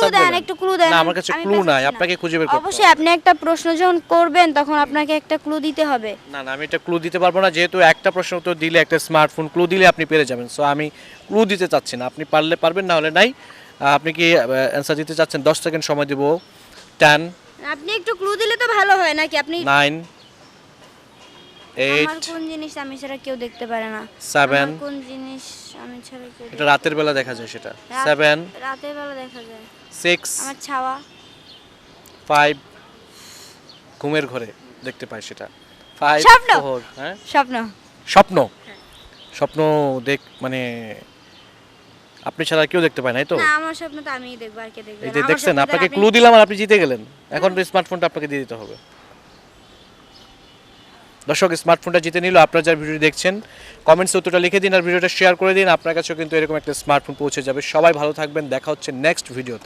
Answer বলেন। একটু clue দেন। না আমার কাছে আমি ক্লু নাই, পাচ্ছি না। আপনাকে খুঁজে বের করতে হবে। অবশ্যই আপনি একটা প্রশ্ন যখন করবেন তখন আপনাকে একটা ক্লু দিতে হবে। না না আমি এটা ক্লু দিতে পারবো না, যেহেতু একটা প্রশ্ন উত্তর দিলে একটা স্মার্টফোন ক্লু দিলে আপনি পেরে যাবেন, সো আমি ক্লু দিতে চাচ্ছি না। আপনি পারলে পারবেন, না হলে নাই। আপনি কি অ্যান্সার দিতে চাচ্ছেন? 10 সেকেন্ড সময় দেব। 10, আপনি একটু ক্লু দিলে তো ভালো হয় নাকি? আপনি 9, আমার 8, কোন জিনিস আমি ছাড়া কেউ দেখতে পারে না? 7, আমার কোন জিনিস আমি ছাড়া কেউ এটা রাতের বেলা দেখা যায় সেটা। রাত- 7, রাতের বেলা দেখা যায়? 6, আমার ছাওয়া। 5, ঘুমের ঘরে দেখতে পাই সেটা। 5, স্বপ্ন। 4, হ্যাঁ স্বপ্ন। স্বপ্ন। স্বপ্ন মানে আপনি ছাড়া কেউ দেখতে পায় না, তো না, আমার স্বপ্ন তো আমিই দেখব, আর কে দেখবে? এই না, যে আমার দেখছেন, স্বপ্ন তো আপনাকে আপনি- ক্লু দিলাম আর আপনি জিতে গেলেন। এখন স্মার্টফোনটা আপনাকে দিয়ে দিতে হবে। দর্শক স্মার্টফোনটা জিতে নিল। আপনারা যারা ভিডিও দেখছেন কমেন্টসে উত্তরটা লিখে দিন আর ভিডিওটা শেয়ার করে দিন। আপনার কাছেও কিন্তু এরকম একটা স্মার্টফোন পৌঁছে যাবে। সবাই ভালো থাকবেন, দেখা হচ্ছে নেক্সট ভিডিওতে।